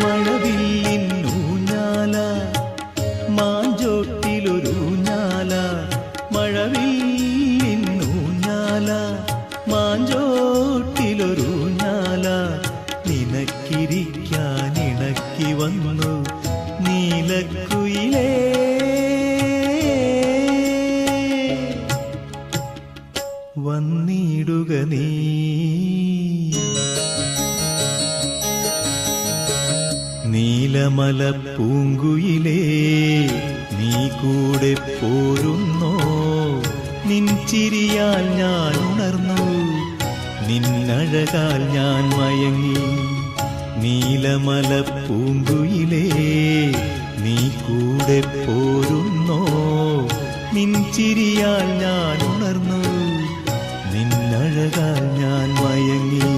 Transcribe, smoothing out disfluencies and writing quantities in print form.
മഴവില്ലിൻ ഊഞ്ഞാല മാഞ്ചോട്ടിലൊരൂഞ്ഞാല മഴവില്ലിൻ ഊഞ്ഞാല മാഞ്ചോട്ടിലൊരൂഞ്ഞാല നിനക്കിരിക്കാൻ ഇണക്കി വന്നു നീലക്കുയിലേ വന്നിടുക നീ നീലമല പൂങ്കുയിലേ നീ കൂടെ പോരുന്നോ നിൻ ചിരിയാൽ ഞാൻ ഉണർന്നു നിന്നഴകാൽ ഞാൻ മയങ്ങി നീലമല പൂങ്കുയിലേ നീ കൂടെ പോരുന്നോ നിൻ ചിരിയാൽ ഞാൻ ഉണർന്നു നിന്നഴകാൽ ഞാൻ മയങ്ങി